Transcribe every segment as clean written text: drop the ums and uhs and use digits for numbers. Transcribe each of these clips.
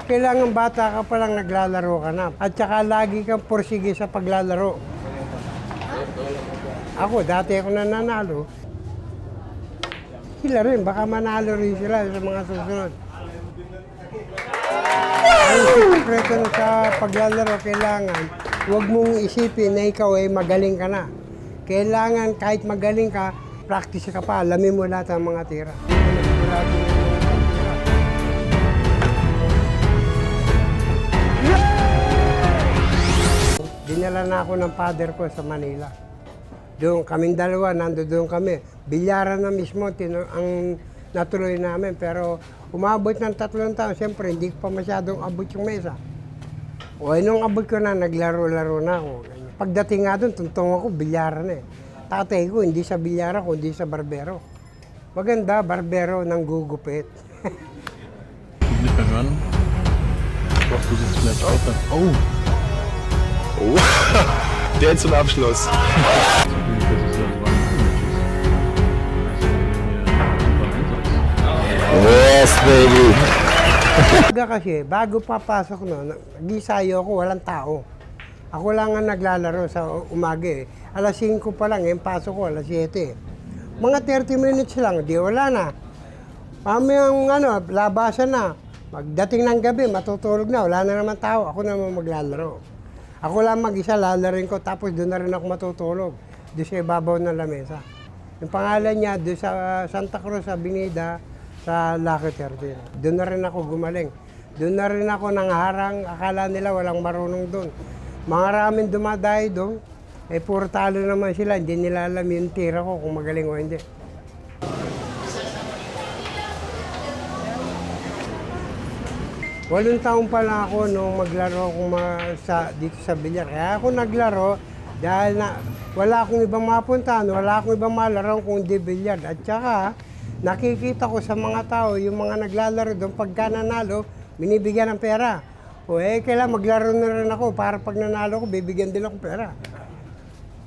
Kailangan bata ka pa lang naglalaro ka na. At saka lagi kang pursige sa paglalaro. Ako, dati ako nananalo. Sila rin, baka manalo rin sila sa mga susunod. Ang sikreto na sa paglalaro, kailangan huwag mong isipin na ikaw ay magaling ka na. Kailangan kahit magaling ka, practice ka pa, alamin mo lahat ng mga tira. Dinala na ako ng father ko sa Manila. Doon, kaming dalawa, nandoon kami. Bilyaran na mismo ang natuloy namin. Pero umabot ng 3 taon, siyempre hindi pa masyadong abot yung mesa. O nung abot ko na, naglaro-laro na ako. Pagdating nga doon, tuntong ako, bilyaran eh. Tatay ko, hindi sa bilyara, kundi sa barbero. Maganda, barbero ng gugupit. Nicht mehr hören. Doch, du sitzt vielleicht auch da. Oh! Oh, der zum Abschluss. Yes, baby. Kasi, bago papasok no, nag-isayo ako, walang tao. Ako lang ang naglalaro sa umaga eh. Alas 5 pa lang, yung pasok ko, alas 7. Mga 30 minutes lang, di wala na. Mamayang labasan na. Magdating ng gabi, matutulog na, wala na naman tao. Ako naman maglalaro. Ako lang mag-isa, lalarin ko, tapos doon na rin ako matutulog. Doon sa ibabaw ng lamesa. Yung pangalan niya, doon sa Santa Cruz, Avenida, sa Lucky 13. Doon na rin ako gumaling. Doon na rin ako nangharang, akala nila walang marunong doon. Mga ramen dumadayo doon, eh puro talo naman sila, hindi nila alam yung tira ko kung magaling o hindi. 8 taon pa lang ako nung maglaro ako dito sa bilyar. Kaya ako naglaro dahil wala akong ibang mapuntahan, wala akong ibang malaro kundi bilyar. At saka nakikita ko sa mga tao, yung mga naglalaro doon, pagka nanalo, binibigyan ng pera. O kailangan maglaro na rin ako para pag nanalo ko, bibigyan din ako pera.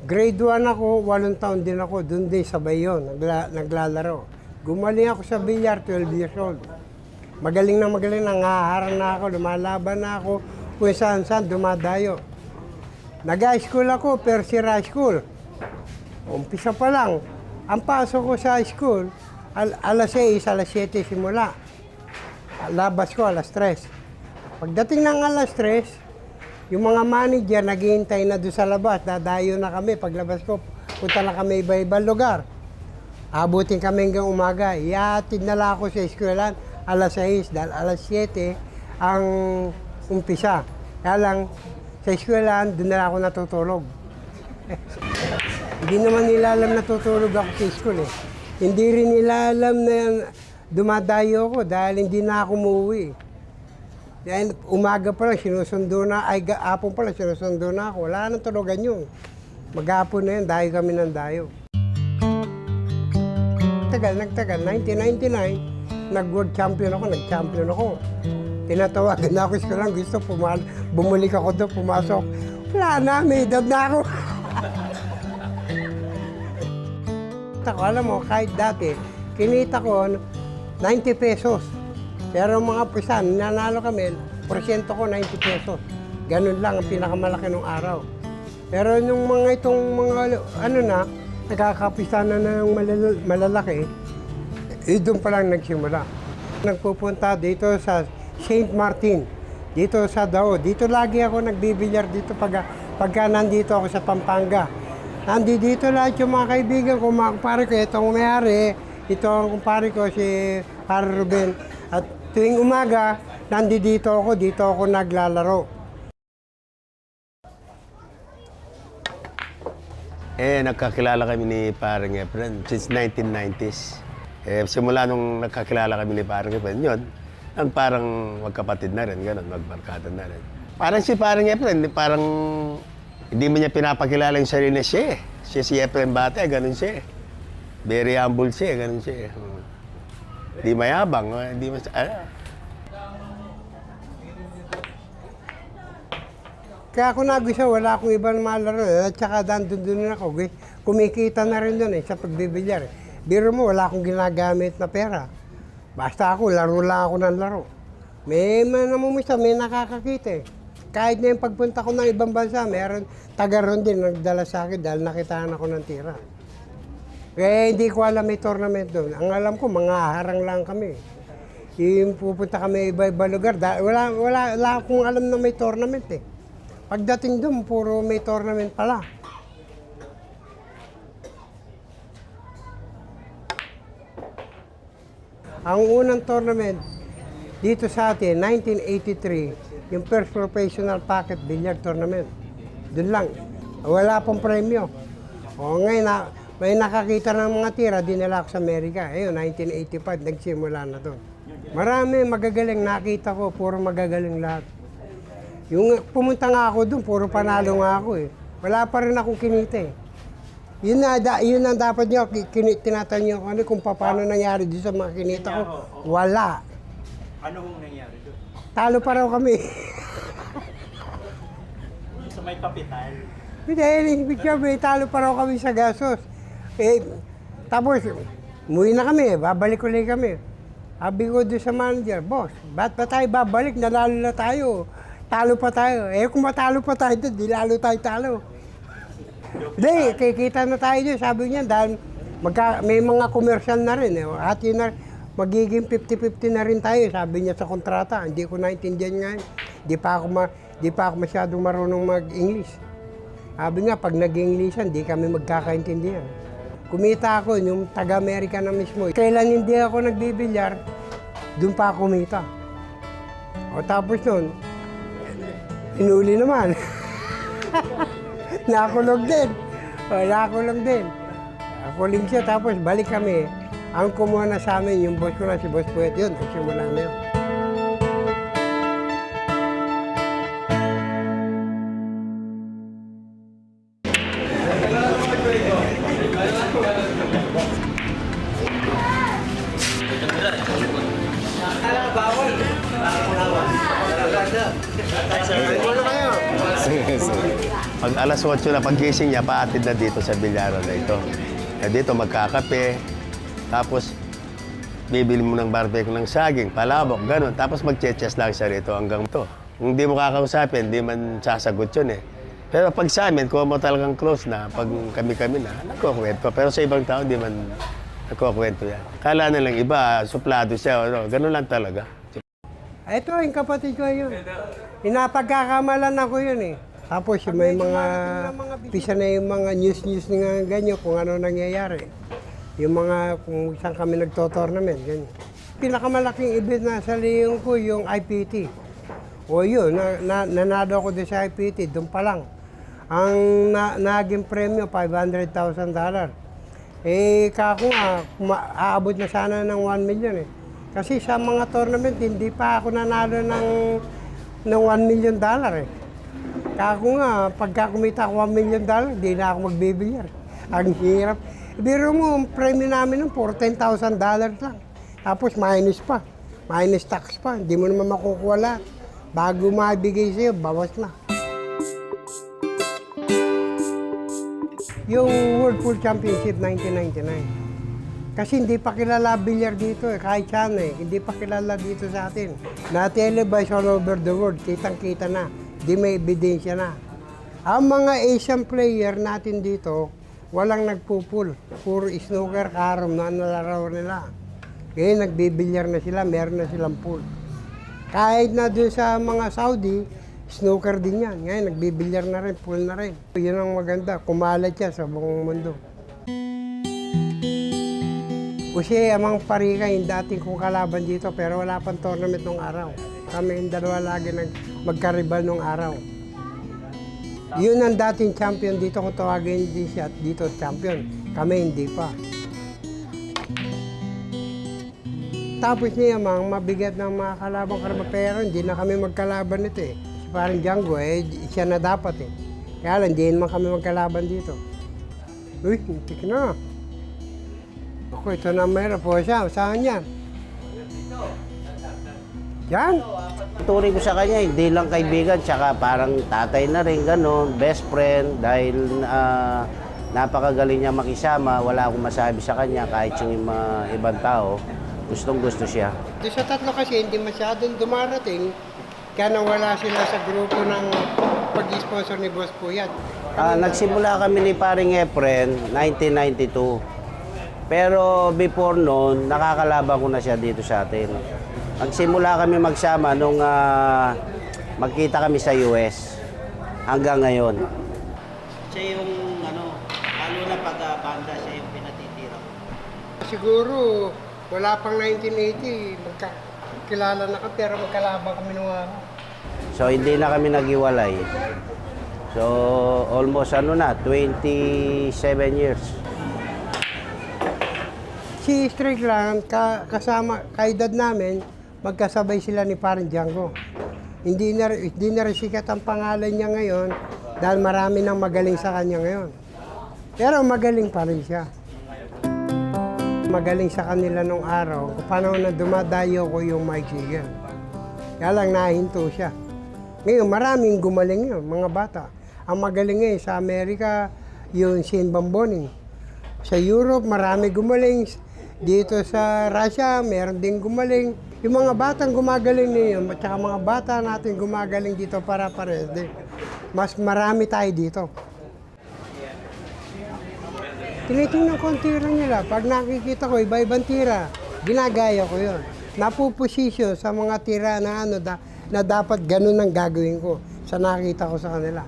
Grade 1 ako, 8 taon din ako, doon din sabay yun, naglalaro. Gumaling ako sa bilyar, 12 years old. Magaling, nangaharang na ako, lumalaban na ako, kung saan dumadayo. Nag-high school ako, first year high school. Umpisa pa lang. Ang pasok ko sa high school, alas 6, alas 7 simula. Labas ko, alas 3. Pagdating ng alas 3, yung mga manager naghihintay na doon sa labas, dadayo na kami. Paglabas ko, punta na kami iba-ibang lugar. Abutin kami hanggang umaga. Iatid na lang ako sa eskwelahan. Alas 6, dahil alas 7 ang umpisa. Kaya lang, sa eskwelahan, doon na ako natutulog. Hindi naman nila alam natutulog ako sa school eh. Hindi rin nila alam na dumadayo ako dahil hindi na ako umuwi. Dahil umaga pa lang, hapon pa lang, sinusundo na ako. Wala nang tulugan yun. Maghapon na yun, dayo kami ng dayo. Nagtagal, 1999, nag-world champion ako, nag-champion ako. Tinatawagan na ako sa lang, gusto bumalik ako doon, pumasok. Wala na, may edad na ako. Alam mo, kahit dati, kinita ko 90 pesos. Pero mga pisa, nanalo kami, porsyento ko 90 pesos. Ganun lang ang pinakamalaki ng araw. Pero nung nakakapisa na ng malalaki, doon pa lang nagsimula. Nagpupunta dito sa St. Martin, dito sa Dao. Dito lagi ako nagbibilyar dito pagka nandito ako sa Pampanga. Nandito lahat yung mga kaibigan ko, mga kumpare ko. Itong may-ari, ito ang kumpare ko, si Pare Ruben. At tuwing umaga, dito ako naglalaro. Nagkakilala kami ni Parang Efren since 1990s. Simula nung nagkakilala kami ni Parang Efren, yun, parang magkapatid na rin, gano'n, magbarkada na rin. Parang si Parang Efren, parang hindi mo niya pinapakilala yung sarili siya. Siya si Efren Bate, gano'n siya. Very humble siya, gano'n siya. Hindi mayabang, hindi mas... Kaya ako nagustuhan, wala akong ibang malaro. At saka doon ako, kumikita na rin doon sa pagbibilyar. Biro mo, wala akong ginagamit na pera. Basta ako, laro lang ako ng laro. May namumisa, may nakakakita eh. Kahit na yung pagpunta ko ng ibang bansa, meron taga ron din nagdala sa akin dahil nakitaan ako ng tira. Kaya hindi ko alam may tournament doon. Ang alam ko, mga harang lang kami. Yung pupunta kami iba-iba lugar, wala akong alam na may tournament eh. Pagdating doon, puro may tournament pala. Ang unang tournament dito sa atin, 1983, yung first professional pocket billiard tournament. Doon lang. Wala pong premyo. O ngayon, may nakakita ng mga tira, dinala ko sa Amerika. Ayun, 1985, nagsimula na doon. Marami magagaling nakita ko, puro magagaling lahat. Yung pumunta nga ako doon, puro panalo nga ako eh. Wala pa rin akong kinita eh. Yun ang dapat nyo, tinatanong ko ano kung paano nangyari doon sa mga kinita ko. Wala. Ano hong nangyari doon? Talo pa raw kami. Sa may kapital. Hindi, ibig sabihin, talo pa raw kami sa gasos. Eh, tapos, umuwi na kami, babalik ulit kami. Sabi ko doon sa manager, boss, ba't pa tayo babalik? Nanalo na tayo. Talo pa tayo. Eh, kung matalo pa tayo doon, di lalo tayo talo. Hindi, kikita na tayo doon. Sabi niya, dahil may mga commercial na rin. At yun na, magiging 50-50 na rin tayo, sabi niya sa kontrata. Hindi ko naintindihan nga. Di pa ako masyadong marunong mag-English. Sabi nga, pag nag-Englishan, di kami magkakaintindihan. Kumita ako, yung taga-Amerika na mismo. Kailan hindi ako nagbibilyar, doon pa ako kumita. O tapos nun, inuli naman. Nakulog din. Nakulog din. Nakulog siya, tapos balik kami. Ang kumuha na sa amin, yung boss ko na, si Boss Puet, yun, nagsimula na yun. Pag alas 8 na paggising niya, paatid na dito sa bilyaran na ito. Dito magkakape, tapos bibili mo ng barbecue ng saging, palabok, gano'n. Tapos magche-chess lang siya rito hanggang to. Kung di mo kakausapin, di man sasagot yun eh. Pero pag sa amin, kung mo talagang close na, pag kami-kami na, nagkukwento. Pero sa ibang tao, di man nagkukwento yan. Kala na lang iba, suplado siya, ano, gano'n lang talaga. Ito, yung kapatid ko yun. Pinapagkakamalan ako yun eh. Tapos may mga pisa na yung mga news nga ganyan kung ano nangyayari. Yung mga kung saan kami nagto-tournament, ganyan. Pinakamalaking event na sa liyong ko yung IPT. O yun, nanado ako doon sa IPT, doon pa lang. Ang naging premyo, $500,000. Eh, kako nga, aabot na sana ng 1 million eh. Kasi sa mga tournament, hindi pa ako nanalo ng $1 million eh. Kako nga, pagka kumita ako $1 million, di na ako magbibilyar. Ang hirap. Biro mo, ang premyo namin nun, $14,000 lang. Tapos minus pa. Minus tax pa. Hindi mo naman makukuha lahat. Bago mabigay sa'yo, bawas na. Yung World Pool Championship 1999. Kasi hindi pa kilala bilyar dito eh, kahit saan eh. Hindi pa kilala dito sa atin. Na-televise all over the world, kitang-kita na. Di may ebidensya na. Ang mga Asian player natin dito, walang nagpupul. Puro snooker, carom na nalaro nila. Kaya nagbibilyar na sila, meron na silang pool. Kahit na doon sa mga Saudi, snooker din yan. Ngayon, nagbibilyar na rin, pool na rin. Yun ang maganda, kumalat yan sa buong mundo. Kasi amang parika yung dating kong kalaban dito, pero wala pang tournament nung araw. Kami yung dalawa lagi magkaribal nung araw. Yun ang dating champion dito, kung tawagin din siya dito champion. Kami hindi pa. Tapos niya mga mabigat ng mga kalabang karama, pero hindi na kami magkalaban nito eh. Si parang Django eh, siya na dapat eh. Kaya lang, hindi naman kami magkalaban dito. Uy, hintik na. Ako, ito na mayroon po siya. Saan yan? Yan? Turing ko sa kanya, hindi lang kaibigan, tsaka parang tatay na rin, gano'n, best friend, dahil napakagaling niya makisama, wala akong masabi sa kanya, kahit yung mga ibang tao. Gustong gusto siya. Doon sa tatlo kasi hindi masyadong dumarating, kaya nawala sila sa grupo ng pag-sponsor ni Boss Puyat. Nagsimula kami ni paring Efren, 1992. Pero before noon, nakakalaban ko na siya dito sa atin. Nagsimula kami magsama nung magkita kami sa US hanggang ngayon. Siya yung lalo na pag-banda, siya yung pinatitira ko. Siguro, wala pang 1980, magkakilala na kami, pero magkalaban kami nung araw. So hindi na kami naghiwalay. So almost 27 years. Si Strick lang, kasama, kaedad namin, magkasabay sila ni Parang Django. Hindi na rin sikat ang pangalan niya ngayon dahil marami nang magaling sa kanya ngayon. Pero magaling pa rin siya. Magaling sa kanila nung araw, panahon na dumadayo ko yung Mike Seeger. Kaya lang nahinto siya. Ngayon, maraming gumaling yun, mga bata. Ang magaling ngayon sa Amerika, yung Shane Bamboning. Sa Europe, marami gumaling. Dito sa Russia, meron din gumaling. Yung mga batang gumagaling niyo, at saka mga bata natin gumagaling dito para pares din. Mas marami tayo dito. Tinitingnan ko ang tira nila. Pag nakikita ko, iba-ibang tira, ginagaya ko yun. Napuposisyon sa mga tira na na dapat ganun ang gagawin ko sa nakita ko sa kanila.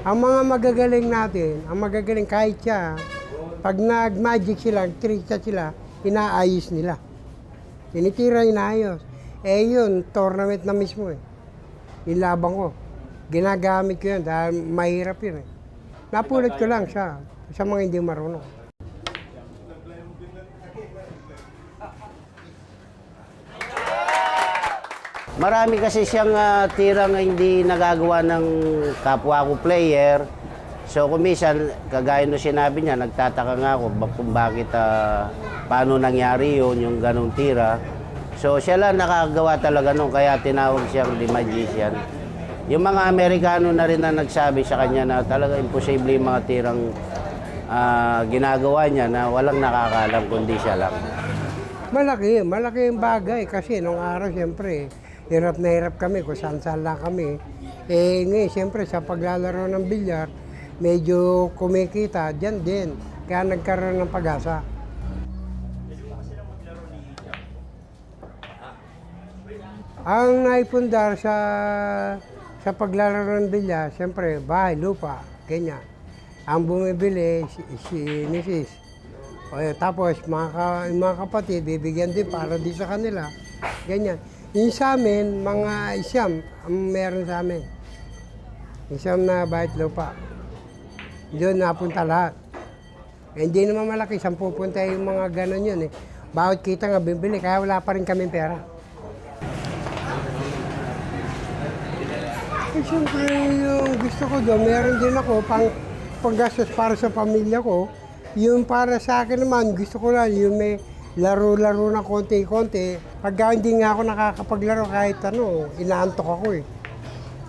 Ang mga magagaling natin, ang magagaling kahit siya, pag nag-magic sila, trick sila, inaayos nila. Tinitira, inaayos. Yun, tournament na mismo eh. Ilabang ko. Ginagamit ko yun dahil mahirap yun eh. Napulot ko lang siya sa mga hindi marunong. Marami kasi siyang tirang hindi nagagawa ng kapwa ko player. So kumisan, kagaya no sinabi niya, nagtataka nga ako kung bakit, paano nangyari yun, yung ganong tira. So siya lang nakagawa talaga nun, kaya tinawag siyang The Magician. Yung mga Amerikano na rin na nagsabi sa kanya na talaga imposible yung mga tirang ginagawa niya na walang nakakalam kundi siya lang. Malaki yung bagay kasi nung araw siyempre, hirap na hirap kami kung saan-saan lang kami. Ngayon siyempre sa paglalaro ng bilyar, medyo kumikita dyan din. Kaya nagkaroon ng pag-asa. Ang naipundar sa paglalaro ng bilyar, siyempre bahay, lupa, ganyan. Ang bumibili, si Mrs. Tapos mga kapatid, bibigyan din para din sa kanila. Ganyan. Yung sa amin, mga isyam ang meron sa amin. Isyam na bahay lupa. Doon napunta lahat. Hindi naman malaki, saan pupunta yung mga ganon yun eh. Bawat kita nga bibili, kaya wala pa rin kami pera. Siyempre, yung gusto ko doon, meron din ako panggastos para sa pamilya ko. Yung para sa akin naman, gusto ko lang yung may laro-laro na konti-konti. Pagka hindi nga ako nakakapaglaro kahit inaantok ako eh.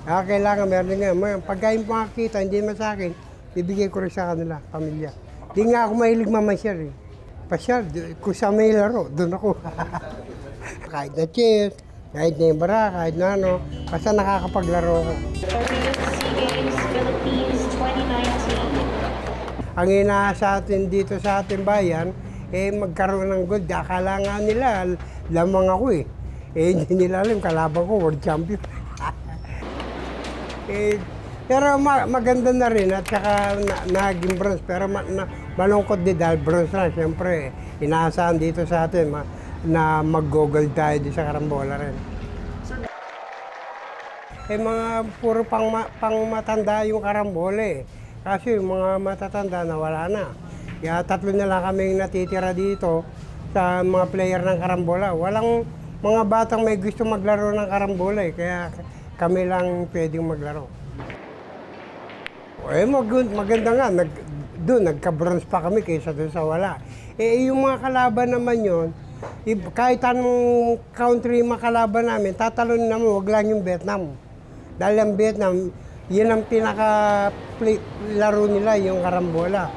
Kaya kailangan meron din nga. Pagka yung makakita, hindi naman sa akin, bibigay ko rin sa kanila, pamilya. Hindi nga ako mahilig mamasyal eh. Pasyal, kung sa may laro, doon ako. Kahit na chess, kahit na yung bara, kahit na basta nakakapaglaro ako. Ang inaasa atin dito sa ating bayan, magkaroon ng gold. Akala nga nila, lamang ako eh. Hindi nila alam, kalaban ko, world champion. Pero maganda na rin at saka naging bronze. Pero malungkot din dahil bronze na. Siyempre, inaasahan dito sa atin na mag-gold tayo di sa karambola rin. Mga puro pang matanda yung karambola eh. Kasi yung mga matatanda na wala na. Kaya 3 na lang kaming natitira dito sa mga player ng karambola. Walang mga batang may gusto maglaro ng karambola eh. Kaya kami lang pwedeng maglaro. Maganda nga. Doon, nagka-bronze pa kami kaysa doon sa wala. Yung mga kalaban naman yun, kahit anong country makalaban namin, tatalon naman, wag lang yung Vietnam. Dahil ang Vietnam, yun ang pinaka-laro nila, yung karambola.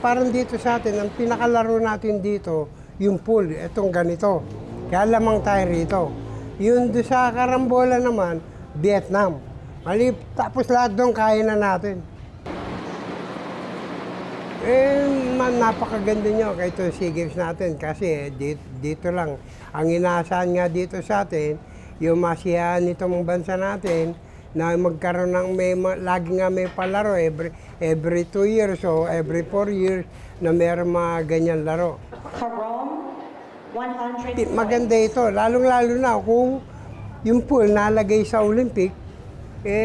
Parang dito sa atin, ang pinakalaro natin dito, yung pool, itong ganito. Kaya lamang tayo rito. Yung doon sa karambola naman, Vietnam. Tapos lahat doon kaya na natin. Napakaganda nyo kay itong SEA Games natin kasi dito lang. Ang inaasahan nga dito sa atin, yung masiyahan nitong bansa natin, na magkaroon ng lagi nga may palaro every 2 years o every 4 years na meron mga ganyan laro. For Rome, 100. Maganda ito, lalong-lalo na kung yung pool nalagay sa Olympic,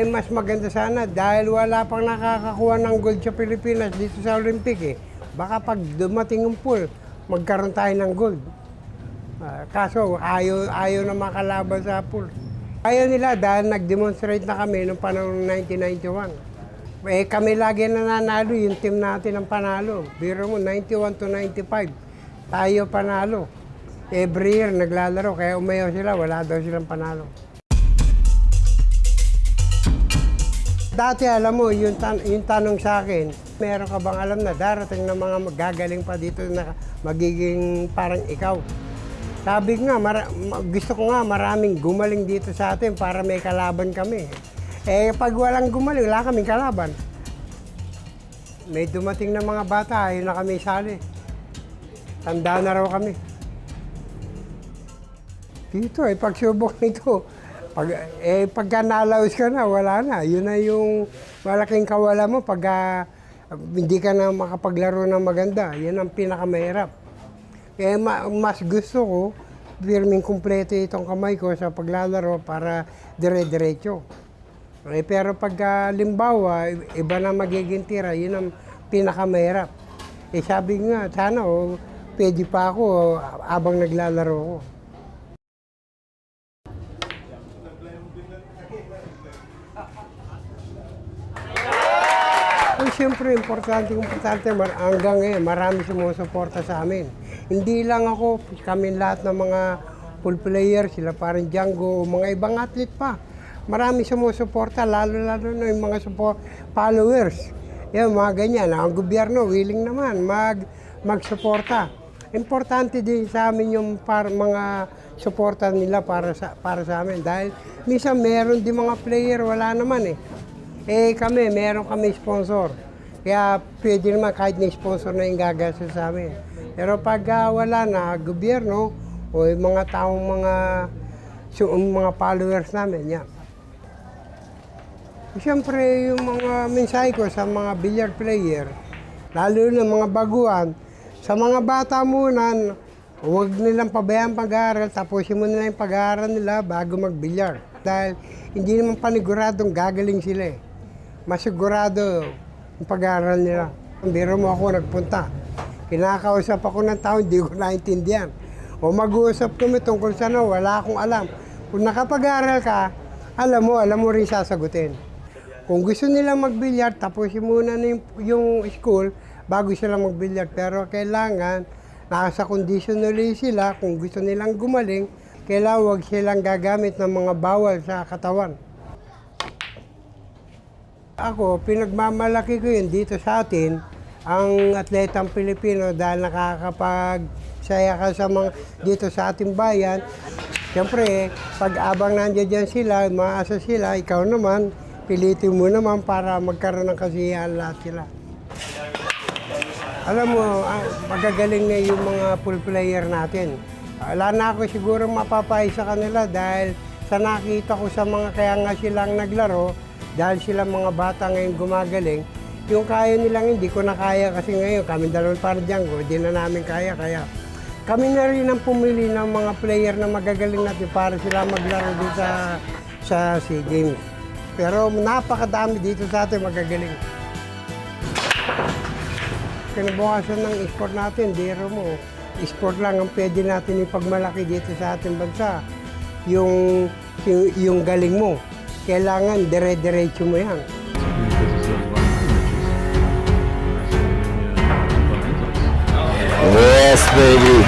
mas maganda sana dahil wala pang nakakakuha ng gold sa Pilipinas dito sa Olympic eh. Baka pag dumating yung pool, magkaroon tayo ng gold. Kaso ayaw na makalaban sa pool. Ayaw nila dahil nag-demonstrate na kami noong panahon ng 1991. Kami lagi nananalo, yung team natin ang panalo. Biro mo, 91 to 95, tayo panalo. Every year naglalaro, kaya umayaw sila, wala daw silang panalo. Dati alam mo, yung tanong sa akin, meron ka bang alam na darating na mga magagaling pa dito na magiging parang ikaw? Sabi ko nga, gusto ko nga maraming gumaling dito sa atin para may kalaban kami. Pag walang gumaling, wala kaming kalaban. May dumating na mga bata, ayaw na kami sali. Tanda na raw kami. Dito, pagsubok nito, pagka nalaos ka na, wala na. Yun na yung malaking kawala mo pag hindi ka na makapaglaro ng maganda. Yan ang pinakamahirap. Mas gusto ko, firming kumpleto itong kamay ko sa paglalaro para dire-diretso. Pero pag limbawa, iba na magiging tira, yun ang pinakamahirap. Sabi nga, sana pwede pa ako habang naglalaro ko. Siyempre, importante hanggang ngayon, marami sumusuporta sa amin. Hindi lang ako, kami lahat ng mga pool players, sila parang Django, mga ibang athlete pa. Marami sumusuporta, lalo-lalo na yung mga followers. Yan, mga ganyan. Ang gobyerno, willing naman magsuporta. Importante din sa amin yung mga suporta nila para sa amin. Dahil minsan meron din mga player, wala naman eh. Kami, meron kami sponsor. Kaya pwede naman kahit na sponsor na yung gagastos sa amin. Pero pag wala na, gobyerno o yung mga taong mga followers namin, yan. Siyempre, yung mga mensahe ko sa mga billiard player, lalo na mga baguhan, sa mga bata muna, huwag nilang pabayaan pag-aaral, tapusin mo nila yung pag-aaral nila bago mag-billiard. Dahil hindi naman paniguradong gagaling sila eh. Masigurado yung pag-aaral nila. Biro mo ako nagpunta. Kinakausap ako ng tao, hindi ko naintindihan. O mag-uusap kami tungkol sa wala akong alam. Kung nakapag-aaral ka, alam mo rin sasagutin. Kung gusto nila mag-billiard, tapusin muna na yung school bago sila mag-billiard. Pero kailangan, nasa condition ulit sila, kung gusto nilang gumaling, kailangan huwag silang gagamit ng mga bawal sa katawan. Ako, pinagmamalaki ko yun dito sa atin, ang atletang Pilipino dahil nakakapagsaya ka dito sa ating bayan. Siyempre, pag abang nandiyan dyan sila, maasa sila, ikaw naman, pilitin mo naman para magkaroon ng kasiyahan lahat sila. Alam mo, magagaling na yung mga pool player natin. Wala na ako siguro mapapay sa kanila dahil sa nakita ko sa mga kaya nga silang naglaro, dahil silang mga bata ngayon gumagaling, yung kaya nilang hindi ko na kaya kasi ngayon kami dalawang parang Django, hindi na namin kaya. Kami na rin ang pumili ng mga player na magagaling natin para sila maglaro dito sa SEA Games. Pero napakadami dito sa atin magagaling. Kinabukasan ng sport natin, biro mo, sport lang ang pwede natin ipagmalaki dito sa ating bansa. Yung galing mo, kailangan dire-diretso mo yan. Yes, baby.